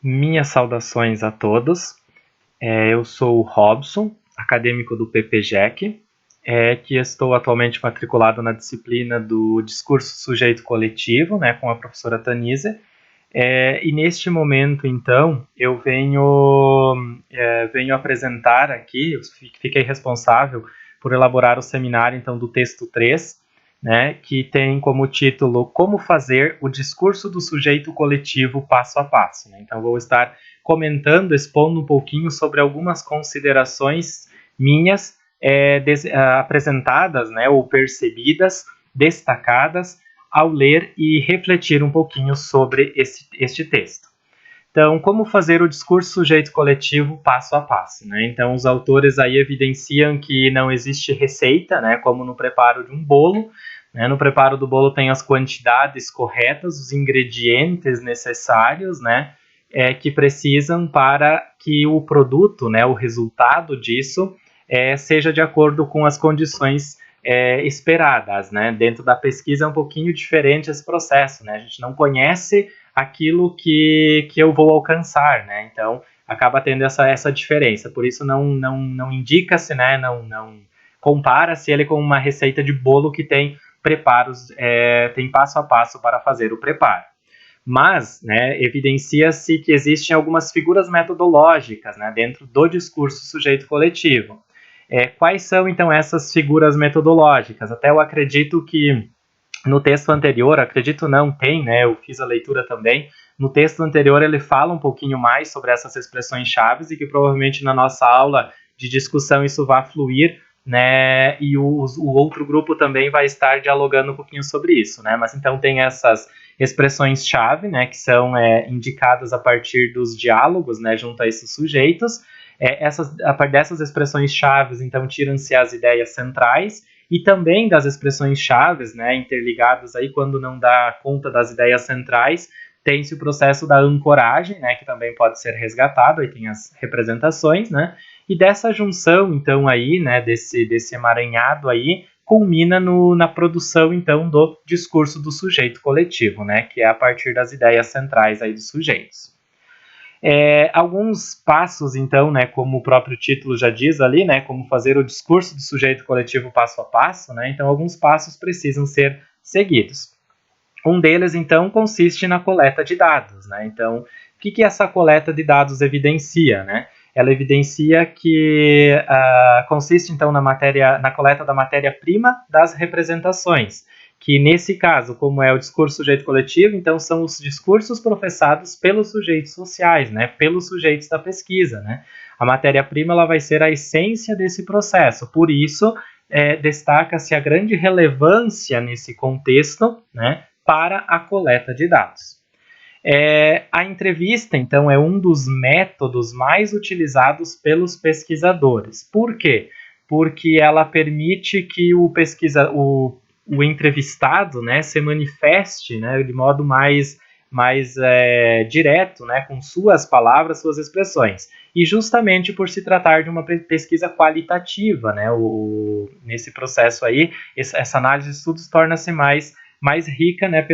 Minhas saudações a todos. Eu sou o Robson, acadêmico do PPGEC, que estou atualmente matriculado na disciplina do Discurso Sujeito Coletivo, né, com a professora Tanise. E neste momento, então, eu venho apresentar aqui, eu fiquei responsável por elaborar o seminário, então, do texto 3, né, que tem como título Como fazer o discurso do sujeito coletivo passo a passo. Né? Então, vou estar comentando, expondo um pouquinho sobre algumas considerações minhas apresentadas, né, ou percebidas, destacadas, ao ler e refletir um pouquinho sobre este texto. Então, como fazer o discurso sujeito coletivo passo a passo, né? Então, os autores aí evidenciam que não existe receita, né, como no preparo de um bolo, né? No preparo do bolo tem as quantidades corretas, os ingredientes necessários, né, que precisam para que o produto, né, o resultado disso, seja de acordo com as condições esperadas, né? Dentro da pesquisa é um pouquinho diferente esse processo, né? A gente não conhece aquilo que eu vou alcançar, né? Então, acaba tendo essa diferença. Por isso, não indica-se, né? Não compara-se ele com uma receita de bolo que tem preparos, tem passo a passo para fazer o preparo. Mas, né, evidencia-se que existem algumas figuras metodológicas, né, dentro do discurso sujeito coletivo. Quais são, então, essas figuras metodológicas? Até eu acredito que no texto anterior, acredito não, tem, né, eu fiz a leitura também, no texto anterior ele fala um pouquinho mais sobre essas expressões chaves e que provavelmente na nossa aula de discussão isso vai fluir, né, e o outro grupo também vai estar dialogando um pouquinho sobre isso, né, mas então tem essas expressões-chave, né, que são indicadas a partir dos diálogos, né, junto a esses sujeitos. A partir dessas expressões-chave, então, tiram-se as ideias centrais e também das expressões-chave, né, interligadas aí quando não dá conta das ideias centrais, tem-se o processo da ancoragem, né, que também pode ser resgatado, aí tem as representações, né, e dessa junção, então, aí, né, desse emaranhado aí, culmina na produção, então, do discurso do sujeito coletivo, né, que é a partir das ideias centrais aí dos sujeitos. Alguns passos, então, né, como o próprio título já diz ali, né, como fazer o discurso do sujeito coletivo passo a passo, né, então alguns passos precisam ser seguidos. Um deles, então, consiste na coleta de dados, né, então, o que essa coleta de dados evidencia, né? Ela evidencia que consiste, então, na coleta da matéria-prima das representações, que nesse caso, como é o discurso sujeito coletivo, então são os discursos professados pelos sujeitos sociais, né, pelos sujeitos da pesquisa, né. A matéria-prima ela vai ser a essência desse processo, por isso destaca-se a grande relevância nesse contexto, né, para a coleta de dados. A entrevista, então, é um dos métodos mais utilizados pelos pesquisadores. Por quê? Porque ela permite que o entrevistado, né, se manifeste, né, de modo mais direto, né, com suas palavras, suas expressões. E justamente por se tratar de uma pesquisa qualitativa, né, nesse processo aí, essa análise de estudos torna-se mais rica, né,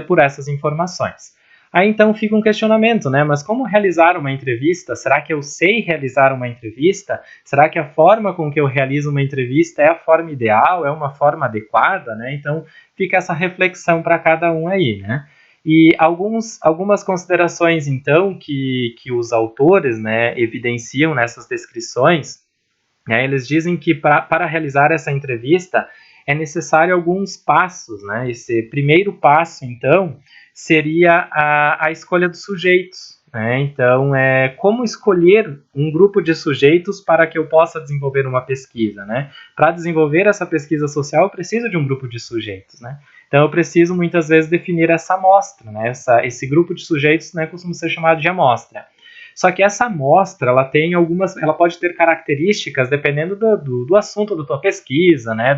por essas informações. Aí então fica um questionamento, né? Mas como realizar uma entrevista? Será que eu sei realizar uma entrevista? Será que a forma com que eu realizo uma entrevista é a forma ideal? É uma forma adequada, né? Então fica essa reflexão para cada um aí, né? E algumas considerações, então, que os autores, né, evidenciam nessas descrições, né? Eles dizem que para realizar essa entrevista é necessário alguns passos, né? Esse primeiro passo, então, seria a escolha dos sujeitos, né? Então, como escolher um grupo de sujeitos para que eu possa desenvolver uma pesquisa, né? Para desenvolver essa pesquisa social, eu preciso de um grupo de sujeitos, né? Então, eu preciso muitas vezes definir essa amostra, né? Esse grupo de sujeitos, né, costuma ser chamado de amostra. Só que essa amostra, ela pode ter características dependendo do assunto da tua pesquisa, né,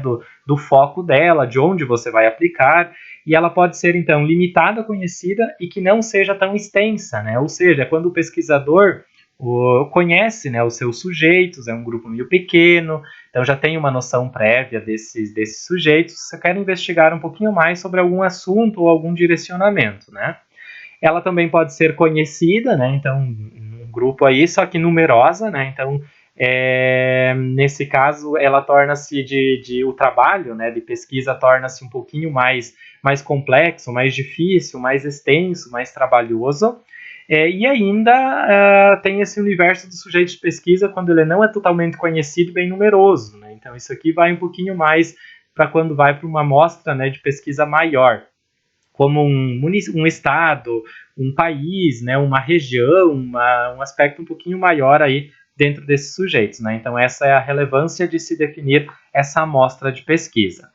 do foco dela, de onde você vai aplicar, e ela pode ser, então, limitada, conhecida e que não seja tão extensa, né, ou seja, quando o pesquisador conhece, né, os seus sujeitos, é um grupo meio pequeno, então já tem uma noção prévia desses sujeitos, você quer investigar um pouquinho mais sobre algum assunto ou algum direcionamento, né. Ela também pode ser conhecida, né? Então, um grupo aí, só que numerosa, né? Então, nesse caso, ela torna-se o trabalho, né, de pesquisa torna-se um pouquinho mais complexo, mais difícil, mais extenso, mais trabalhoso. E ainda tem esse universo do sujeito de pesquisa quando ele não é totalmente conhecido, bem numeroso, né? Então, isso aqui vai um pouquinho mais para quando vai para uma amostra, né, de pesquisa maior, como um estado, um país, né, uma região, um aspecto um pouquinho maior aí dentro desses sujeitos, né? Então, essa é a relevância de se definir essa amostra de pesquisa.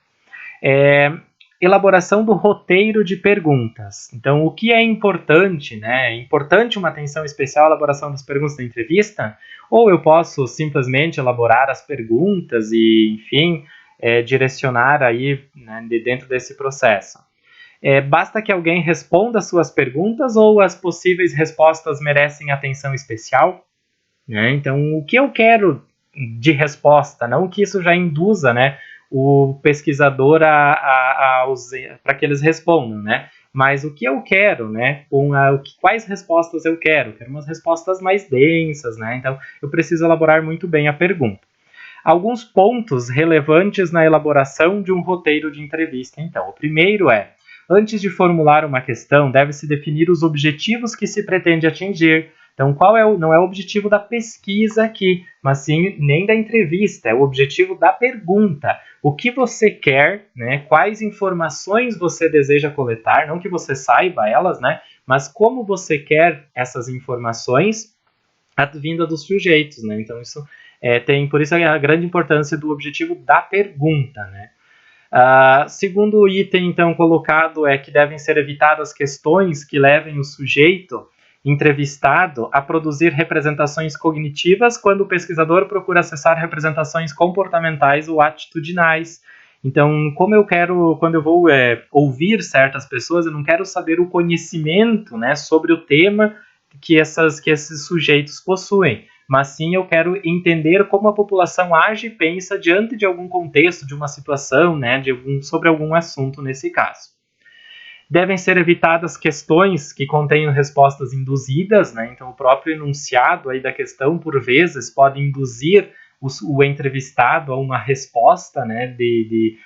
Elaboração do roteiro de perguntas. Então, o que é importante, né? É importante uma atenção especial à elaboração das perguntas da entrevista? Ou eu posso simplesmente elaborar as perguntas e, enfim, direcionar aí, né, dentro desse processo? Basta que alguém responda as suas perguntas ou as possíveis respostas merecem atenção especial? Né? Então, o que eu quero de resposta, não que isso já induza, né, o pesquisador para que eles respondam, né? Mas o que eu quero, né? Quais respostas eu quero? Quero umas respostas mais densas, né? Então, eu preciso elaborar muito bem a pergunta. Alguns pontos relevantes na elaboração de um roteiro de entrevista. Então, o primeiro antes de formular uma questão, deve-se definir os objetivos que se pretende atingir. Então, não é o objetivo da pesquisa aqui, mas sim nem da entrevista, é o objetivo da pergunta. O que você quer, né? Quais informações você deseja coletar, não que você saiba elas, né? Mas como você quer essas informações advinda dos sujeitos, né? Então, isso por isso a grande importância do objetivo da pergunta, né? Segundo item, então, colocado é que devem ser evitadas questões que levem o sujeito entrevistado a produzir representações cognitivas quando o pesquisador procura acessar representações comportamentais ou atitudinais. Então, quando eu vou ouvir certas pessoas, eu não quero saber o conhecimento, né, sobre o tema que esses sujeitos possuem, mas sim eu quero entender como a população age e pensa diante de algum contexto, de uma situação, né, sobre algum assunto nesse caso. Devem ser evitadas questões que contenham respostas induzidas, né? Então o próprio enunciado aí da questão, por vezes, pode induzir o entrevistado a uma resposta, né, de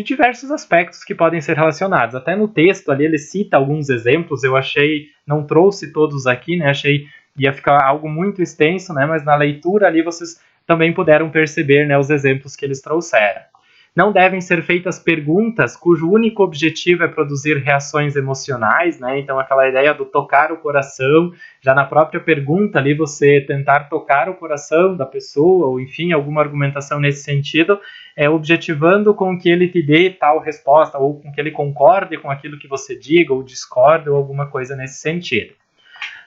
diversos aspectos que podem ser relacionados. Até no texto ali ele cita alguns exemplos, eu achei, não trouxe todos aqui, né? Achei ia ficar algo muito extenso, né? Mas na leitura ali vocês também puderam perceber, né, os exemplos que eles trouxeram. Não devem ser feitas perguntas cujo único objetivo é produzir reações emocionais, né? Então aquela ideia do tocar o coração, já na própria pergunta ali você tentar tocar o coração da pessoa, ou enfim, alguma argumentação nesse sentido, objetivando com que ele te dê tal resposta, ou com que ele concorde com aquilo que você diga, ou discorde, ou alguma coisa nesse sentido.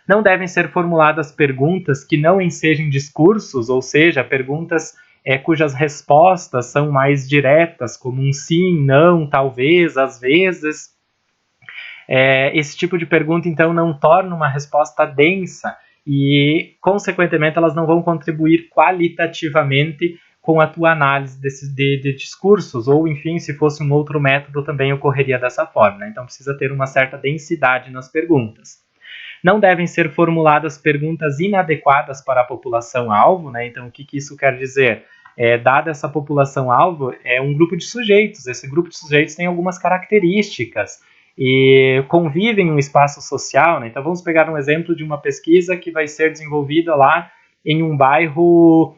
Não devem ser formuladas perguntas que não ensejem discursos, ou seja, perguntas cujas respostas são mais diretas, como um sim, não, talvez, às vezes. Esse tipo de pergunta, então, não torna uma resposta densa e, consequentemente, elas não vão contribuir qualitativamente com a tua análise de discursos, ou, enfim, se fosse um outro método, também ocorreria dessa forma, né? Então, precisa ter uma certa densidade nas perguntas. Não devem ser formuladas perguntas inadequadas para a população-alvo, né? Então, o que isso quer dizer? Dada essa população-alvo, é um grupo de sujeitos. Esse grupo de sujeitos tem algumas características e convivem em um espaço social, né? Então, vamos pegar um exemplo de uma pesquisa que vai ser desenvolvida lá em um bairro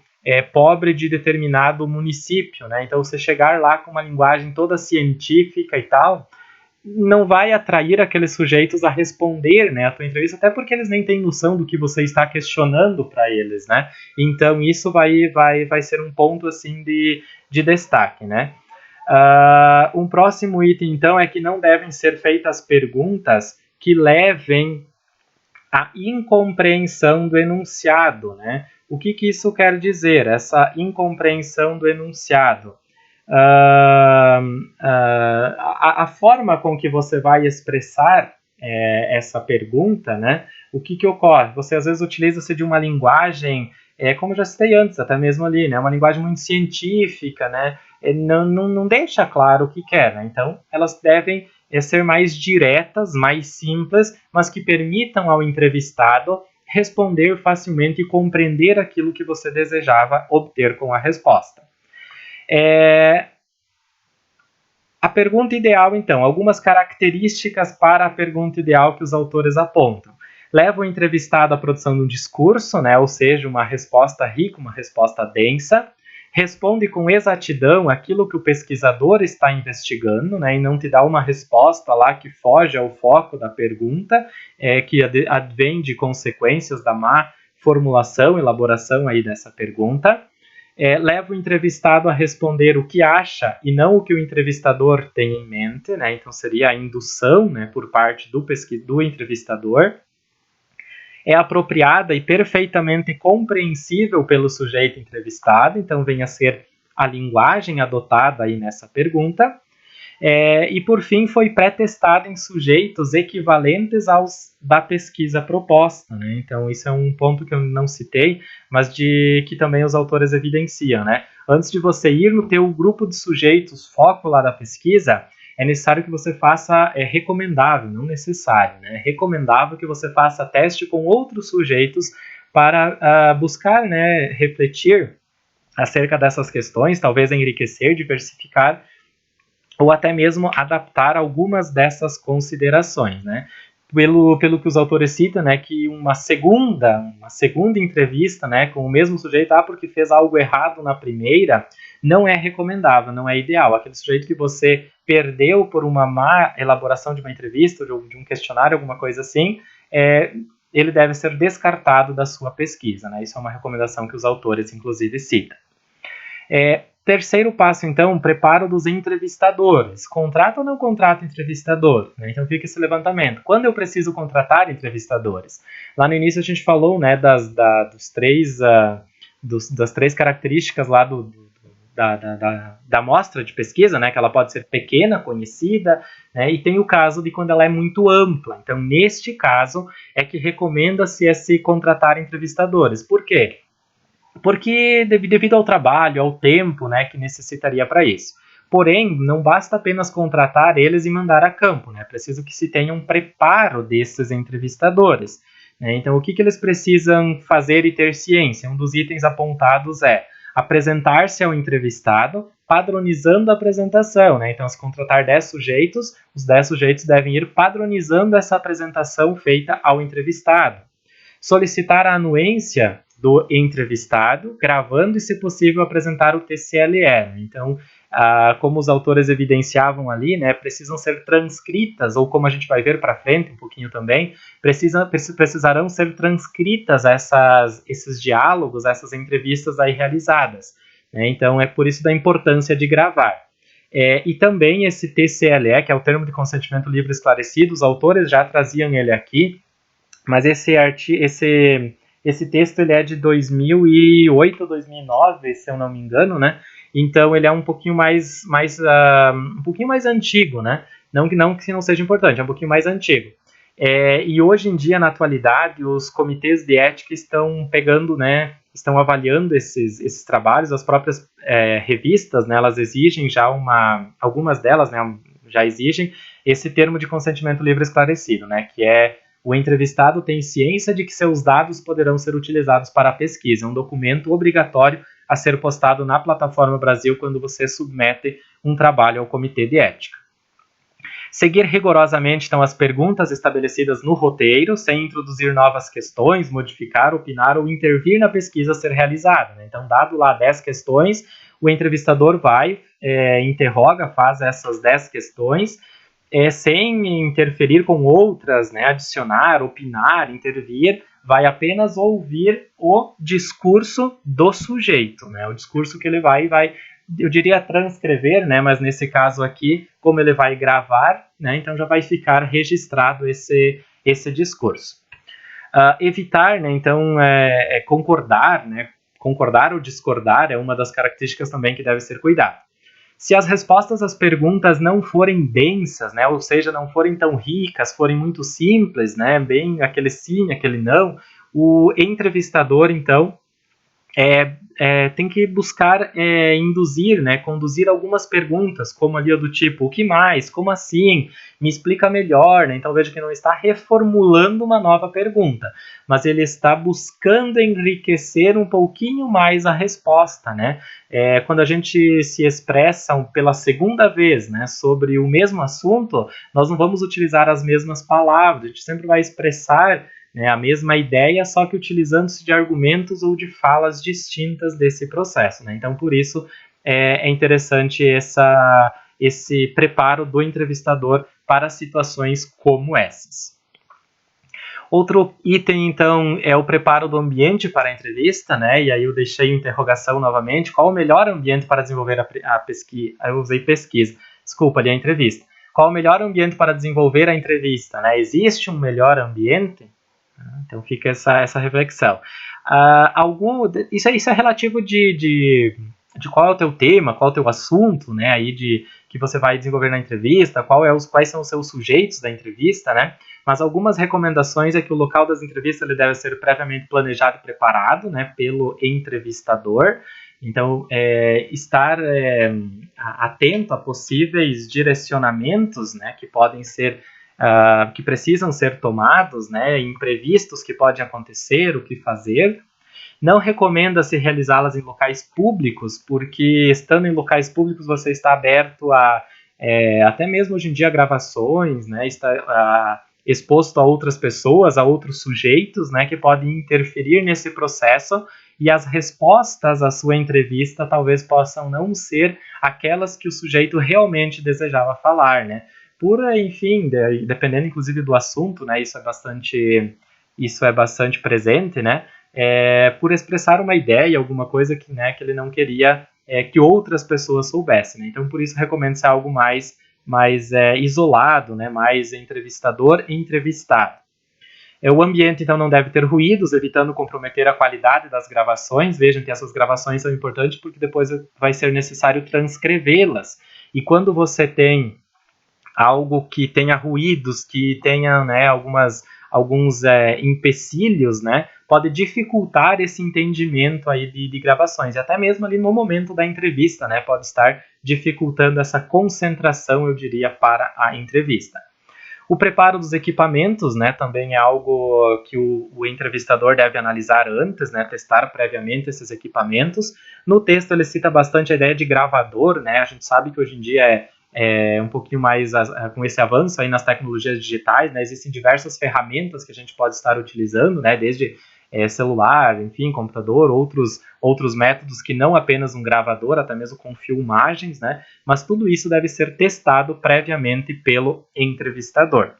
pobre de determinado município, né? Então, você chegar lá com uma linguagem toda científica e tal, não vai atrair aqueles sujeitos a responder, né, a tua entrevista, até porque eles nem têm noção do que você está questionando para eles, né? Então isso vai ser um ponto assim de destaque, né? Um próximo item então é que não devem ser feitas perguntas que levem à incompreensão do enunciado, né? O que isso quer dizer? Essa incompreensão do enunciado. A forma com que você vai expressar essa pergunta, né? O que ocorre? Você às vezes utiliza-se de uma linguagem, como eu já citei antes, até mesmo ali, né? Uma linguagem muito científica, né? Não deixa claro o que quer, né? Então, elas devem é ser mais diretas, mais simples, mas que permitam ao entrevistado responder facilmente e compreender aquilo que você desejava obter com a resposta. A pergunta ideal, então, algumas características para a pergunta ideal que os autores apontam. Leva o entrevistado à produção de um discurso, né, ou seja, uma resposta rica, uma resposta densa. Responde com exatidão aquilo que o pesquisador está investigando, né, e não te dá uma resposta lá que foge ao foco da pergunta, que advém de consequências da má formulação, elaboração aí dessa pergunta. Leva o entrevistado a responder o que acha e não o que o entrevistador tem em mente, né? Então seria a indução, né, por parte do entrevistador. É apropriada e perfeitamente compreensível pelo sujeito entrevistado, então vem a ser a linguagem adotada aí nessa pergunta. E por fim foi pré-testada em sujeitos equivalentes aos da pesquisa proposta, né? Então isso é um ponto que eu não citei, mas que também os autores evidenciam, né? Antes de você ir no teu grupo de sujeitos foco lá da pesquisa, é necessário que você faça, é recomendável, não necessário, né? É recomendável que você faça teste com outros sujeitos para buscar, né, refletir acerca dessas questões, talvez enriquecer, diversificar, ou até mesmo adaptar algumas dessas considerações, né? Pelo que os autores citam, né, que uma segunda entrevista, né, com o mesmo sujeito, porque fez algo errado na primeira, não é recomendável, não é ideal. Aquele sujeito que você perdeu por uma má elaboração de uma entrevista, de um questionário, alguma coisa assim, ele deve ser descartado da sua pesquisa, né? Isso é uma recomendação que os autores, inclusive, citam. Terceiro passo, então, preparo dos entrevistadores. Contrata ou não contrata entrevistador? Né? Então fica esse levantamento. Quando eu preciso contratar entrevistadores? Lá no início a gente falou, né, das três características lá da amostra de pesquisa, né, que ela pode ser pequena, conhecida, né, e tem o caso de quando ela é muito ampla. Então, neste caso, é que recomenda-se se contratar entrevistadores. Por quê? Porque devido ao trabalho, ao tempo, né, que necessitaria para isso. Porém, não basta apenas contratar eles e mandar a campo, né? É preciso que se tenha um preparo desses entrevistadores, né? Então, o que eles precisam fazer e ter ciência? Um dos itens apontados é apresentar-se ao entrevistado, padronizando a apresentação, né? Então, se contratar 10 sujeitos, os 10 sujeitos devem ir padronizando essa apresentação feita ao entrevistado. Solicitar a anuência do entrevistado, gravando e, se possível, apresentar o TCLE. Então, como os autores evidenciavam ali, né, precisam ser transcritas, ou como a gente vai ver para frente um pouquinho também, precisarão ser transcritas esses diálogos, essas entrevistas aí realizadas. Né? Então, é por isso da importância de gravar. E também esse TCLE, que é o Termo de Consentimento Livre Esclarecido, os autores já traziam ele aqui, mas esse texto ele é de 2008 ou 2009, se eu não me engano, né? Então ele é um pouquinho mais antigo, né? Não que não seja importante, é um pouquinho mais antigo. E hoje em dia, na atualidade, os comitês de ética estão pegando, né? Estão avaliando esses trabalhos, as próprias revistas, né? Elas exigem já algumas delas, né? Já exigem esse termo de consentimento livre esclarecido, né? Que o entrevistado tem ciência de que seus dados poderão ser utilizados para a pesquisa. É um documento obrigatório a ser postado na Plataforma Brasil quando você submete um trabalho ao Comitê de Ética. Seguir rigorosamente, então, as perguntas estabelecidas no roteiro, sem introduzir novas questões, modificar, opinar ou intervir na pesquisa a ser realizada. Né? Então, dado lá 10 questões, o entrevistador interroga, faz essas 10 questões, sem interferir com outras, né, adicionar, opinar, intervir, vai apenas ouvir o discurso do sujeito, né, o discurso que ele vai, eu diria transcrever, né, mas nesse caso aqui, como ele vai gravar, né, então já vai ficar registrado esse discurso. Evitar, né, então, concordar, né, concordar ou discordar é uma das características também que deve ser cuidado. Se as respostas às perguntas não forem densas, né, ou seja, não forem tão ricas, forem muito simples, né, bem aquele sim, aquele não, o entrevistador, então, tem que buscar induzir, né, conduzir algumas perguntas, como ali do tipo, o que mais? Como assim? Me explica melhor, né? Então veja que não está reformulando uma nova pergunta, mas ele está buscando enriquecer um pouquinho mais a resposta, né? Quando a gente se expressa pela segunda vez, né, sobre o mesmo assunto, nós não vamos utilizar as mesmas palavras, a gente sempre vai expressar, né, a mesma ideia, só que utilizando-se de argumentos ou de falas distintas desse processo, né? Então, por isso, é interessante esse preparo do entrevistador para situações como essas. Outro item, então, é o preparo do ambiente para a entrevista, né? E aí eu deixei interrogação novamente. Qual o melhor ambiente para desenvolver a pesquisa? Eu usei pesquisa. Desculpa, ali a entrevista. Qual o melhor ambiente para desenvolver a entrevista, né? Existe um melhor ambiente? Então fica essa reflexão. Isso é relativo de qual é o teu tema, qual é o teu assunto, né? Aí que você vai desenvolver na entrevista, quais são os seus sujeitos da entrevista, né? Mas algumas recomendações é que o local das entrevistas ele deve ser previamente planejado e preparado, né, pelo entrevistador. Então, estar atento a possíveis direcionamentos, né, que podem ser que precisam ser tomados, né, imprevistos que podem acontecer, o que fazer. Não recomenda-se realizá-las em locais públicos, porque estando em locais públicos você está aberto até mesmo hoje em dia, gravações, né, está exposto a outras pessoas, a outros sujeitos, né, que podem interferir nesse processo, e as respostas à sua entrevista talvez possam não ser aquelas que o sujeito realmente desejava falar, né? Enfim, dependendo inclusive do assunto, né, isso é bastante presente, né, por expressar uma ideia, alguma coisa que ele não queria que outras pessoas soubessem, né? Então, por isso, recomendo-se algo mais isolado, né, mais entrevistador e entrevistado. O ambiente, então, não deve ter ruídos, evitando comprometer a qualidade das gravações. Vejam que essas gravações são importantes porque depois vai ser necessário transcrevê-las. E quando você tem algo que tenha ruídos, que tenha, né, alguns empecilhos, né, pode dificultar esse entendimento aí de gravações, e até mesmo ali no momento da entrevista, né, pode estar dificultando essa concentração, eu diria, para a entrevista. O preparo dos equipamentos, né, também é algo que o entrevistador deve analisar antes, né, testar previamente esses equipamentos. No texto ele cita bastante a ideia de gravador, né, a gente sabe que hoje em dia um pouquinho mais com esse avanço aí nas tecnologias digitais, né, existem diversas ferramentas que a gente pode estar utilizando, né, desde celular, enfim, computador, outros métodos que não apenas um gravador, até mesmo com filmagens, né, mas tudo isso deve ser testado previamente pelo entrevistador.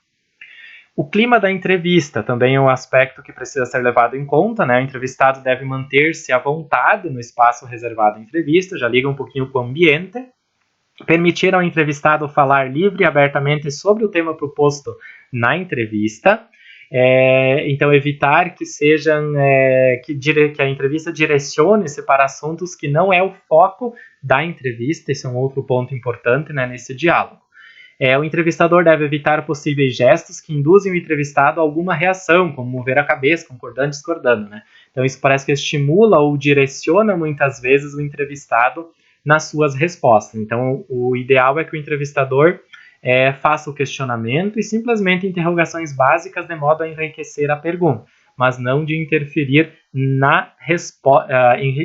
O clima da entrevista também é um aspecto que precisa ser levado em conta, né? O entrevistado deve manter-se à vontade no espaço reservado à entrevista, já liga um pouquinho com o ambiente. Permitir ao entrevistado falar livre e abertamente sobre o tema proposto na entrevista. Então, evitar que que a entrevista direcione-se para assuntos que não é o foco da entrevista. Esse é um outro ponto importante, né, nesse diálogo. O entrevistador deve evitar possíveis gestos que induzem o entrevistado a alguma reação, como mover a cabeça, concordando, discordando, né? Então, isso parece que estimula ou direciona muitas vezes o entrevistado nas suas respostas. Então, o ideal é que o entrevistador faça o questionamento e simplesmente interrogações básicas de modo a enriquecer a pergunta, mas não de interferir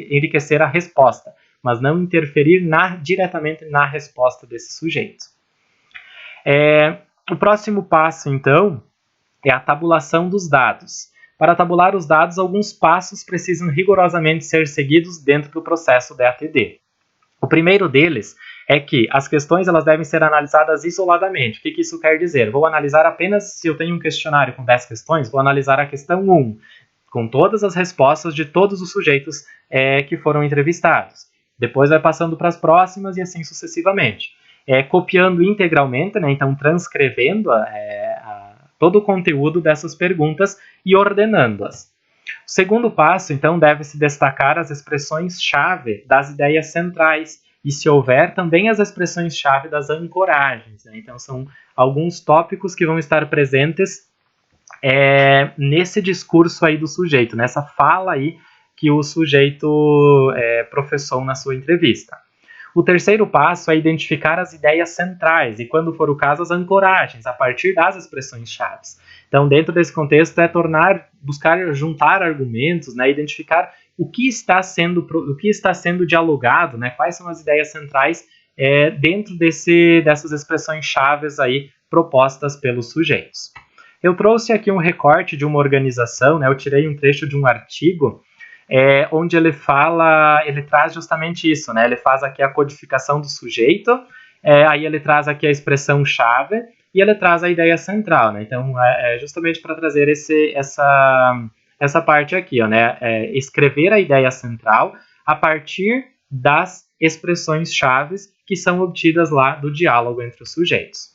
enriquecer a resposta, mas não interferir diretamente na resposta desse sujeito. O próximo passo, então, é a tabulação dos dados. Para tabular os dados, alguns passos precisam rigorosamente ser seguidos dentro do processo DATD. O primeiro deles é que as questões elas devem ser analisadas isoladamente. O que isso quer dizer? Vou analisar apenas, se eu tenho um questionário com 10 questões, vou analisar a questão 1, com todas as respostas de todos os sujeitos que foram entrevistados. Depois vai passando para as próximas e assim sucessivamente. Copiando integralmente, né, então transcrevendo todo o conteúdo dessas perguntas e ordenando-as. O segundo passo, então, deve-se destacar as expressões-chave das ideias centrais e, se houver, também as expressões-chave das ancoragens, né? Então, são alguns tópicos que vão estar presentes nesse discurso aí do sujeito, nessa fala aí que o sujeito professou na sua entrevista. O terceiro passo é identificar as ideias centrais e, quando for o caso, as ancoragens a partir das expressões-chave. Então, dentro desse contexto, buscar juntar argumentos, né, identificar o que está sendo dialogado, né, quais são as ideias centrais dentro dessas expressões-chave aí propostas pelos sujeitos. Eu trouxe aqui um recorte de uma organização, né, eu tirei um trecho de um artigo onde ele traz justamente isso, né? Ele faz aqui a codificação do sujeito, aí ele traz aqui a expressão-chave e ele traz a ideia central, né? Então, justamente para trazer essa parte aqui, ó, né? Escrever a ideia central a partir das expressões-chave que são obtidas lá do diálogo entre os sujeitos.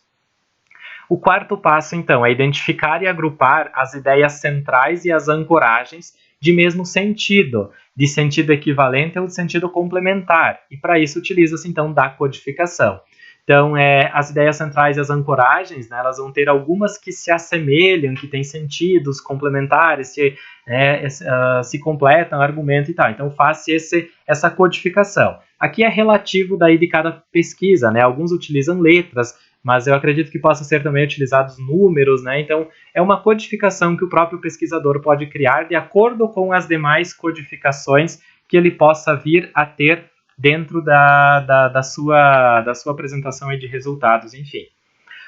O quarto passo, então, é identificar e agrupar as ideias centrais e as ancoragens de mesmo sentido, de sentido equivalente ou de sentido complementar, e para isso utiliza-se então da codificação. Então, as ideias centrais e as ancoragens, né, elas vão ter algumas que se assemelham, que têm sentidos complementares, se completam o argumento e tal. Então, faz-se essa codificação. Aqui é relativo daí de cada pesquisa, né? Alguns utilizam letras, mas eu acredito que possa ser também utilizados números, né? Então, é uma codificação que o próprio pesquisador pode criar de acordo com as demais codificações que ele possa vir a ter dentro da sua apresentação de resultados, enfim.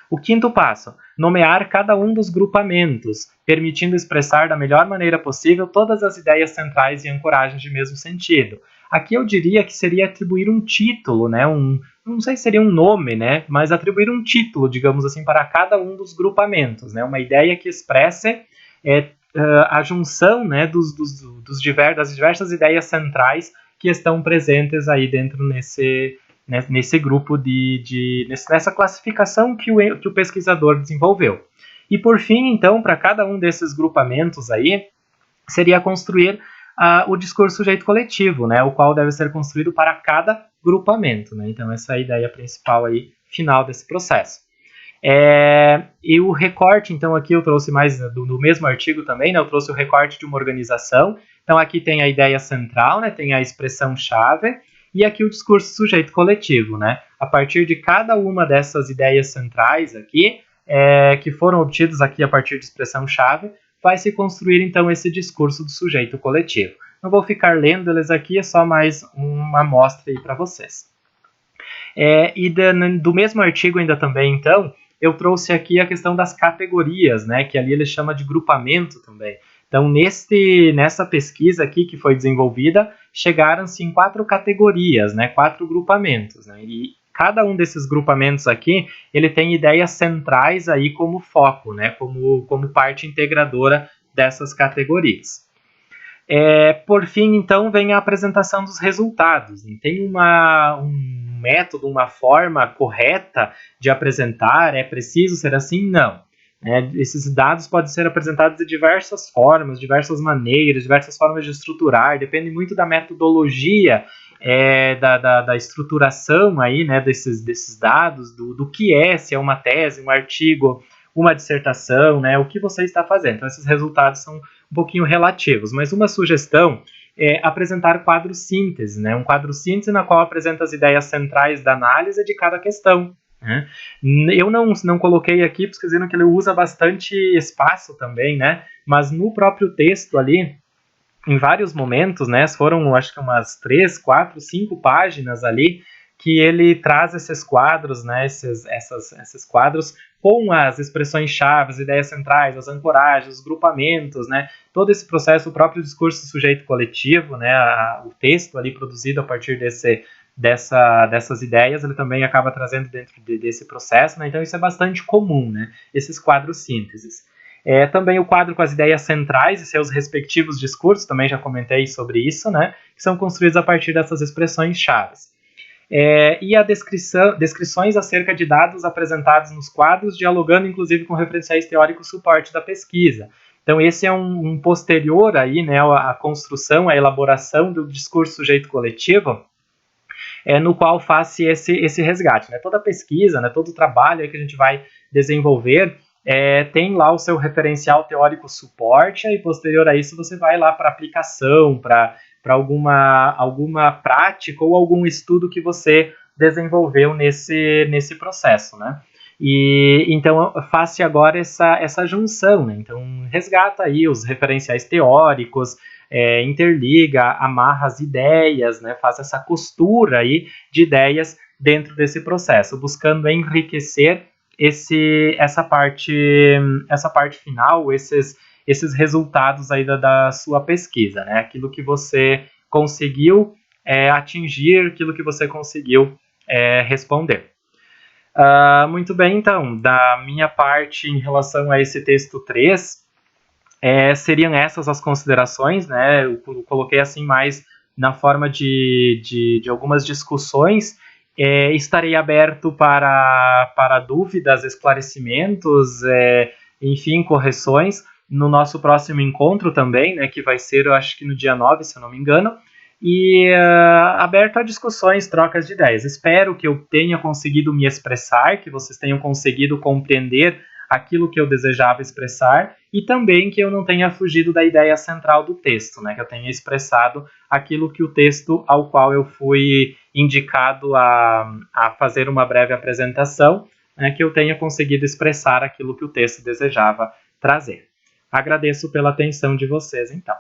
O quinto passo, nomear cada um dos grupamentos, permitindo expressar da melhor maneira possível todas as ideias centrais e ancoragens de mesmo sentido. Aqui eu diria que seria atribuir um título, né? Não sei se seria um nome, né? Mas atribuir um título, digamos assim, para cada um dos grupamentos, né? Uma ideia que expresse a junção, né, das diversas ideias centrais que estão presentes aí dentro nesse grupo nessa classificação que o pesquisador desenvolveu. E por fim, então, para cada um desses grupamentos aí, seria construir o discurso sujeito coletivo, né, o qual deve ser construído para cada grupamento, né? Então essa é a ideia principal aí, final desse processo. E o recorte, então aqui eu trouxe mais do mesmo artigo também, né, eu trouxe o recorte de uma organização. Então aqui tem a ideia central, né, tem a expressão-chave, e aqui o discurso sujeito coletivo, né? A partir de cada uma dessas ideias centrais aqui, que foram obtidas aqui a partir de expressão-chave, vai se construir então esse discurso do sujeito coletivo. Não vou ficar lendo eles aqui, é só mais uma amostra aí para vocês. Do mesmo artigo ainda também, então, eu trouxe aqui a questão das categorias, né, que ali ele chama de grupamento também. Então, nessa pesquisa aqui que foi desenvolvida, chegaram-se em 4 categorias, né, 4 grupamentos, né, e cada um desses grupamentos aqui, ele tem ideias centrais aí como foco, né, como parte integradora dessas categorias. Por fim, então, vem a apresentação dos resultados. Tem um método, uma forma correta de apresentar? É preciso ser assim? Não. Esses dados podem ser apresentados de diversas formas, diversas maneiras, diversas formas de estruturar, depende muito da metodologia, da estruturação aí, né, desses dados, do que se é uma tese, um artigo, uma dissertação, né, o que você está fazendo. Então, esses resultados são um pouquinho relativos, mas uma sugestão é apresentar quadro síntese, né, um quadro síntese na qual apresenta as ideias centrais da análise de cada questão. Eu não coloquei aqui, porque vocês viram que ele usa bastante espaço também, né? Mas no próprio texto ali, em vários momentos, né? Foram, acho que umas 3, 4, 5 páginas ali, que ele traz esses quadros, né? Esses quadros com as expressões-chave, as ideias centrais, as ancoragens, os grupamentos, né? Todo esse processo, o próprio discurso sujeito coletivo, né? O texto ali produzido a partir dessas ideias, ele também acaba trazendo dentro desse processo, né? Então isso é bastante comum, né? Esses quadros sínteses. Também o quadro com as ideias centrais e seus respectivos discursos, também já comentei sobre isso, né? Que são construídos a partir dessas expressões-chave. E a descrições acerca de dados apresentados nos quadros, dialogando inclusive com referenciais teóricos suporte da pesquisa. Então esse é um posterior aí, né? A construção, a elaboração do discurso sujeito coletivo, no qual faz-se esse resgate, né? Toda pesquisa, né, todo trabalho que a gente vai desenvolver tem lá o seu referencial teórico suporte, e posterior a isso você vai lá para aplicação, para para alguma prática ou algum estudo que você desenvolveu nesse processo, né? E então faça agora essa junção, né? Então resgata aí os referenciais teóricos, interliga, amarra as ideias, né? Faz essa costura aí de ideias dentro desse processo, buscando enriquecer essa parte final, esses resultados aí da sua pesquisa, né? Aquilo que você conseguiu atingir, aquilo que você conseguiu responder. Muito bem, então, da minha parte em relação a esse texto 3, seriam essas as considerações, né? Eu coloquei assim mais na forma de algumas discussões. Estarei aberto para dúvidas, esclarecimentos, enfim, correções no nosso próximo encontro também, né? Que vai ser, eu acho que no dia 9, se eu não me engano. E aberto a discussões, trocas de ideias. Espero que eu tenha conseguido me expressar, que vocês tenham conseguido compreender aquilo que eu desejava expressar e também que eu não tenha fugido da ideia central do texto, né? Que eu tenha expressado aquilo que o texto ao qual eu fui indicado a fazer uma breve apresentação, né? Que eu tenha conseguido expressar aquilo que o texto desejava trazer. Agradeço pela atenção de vocês, então.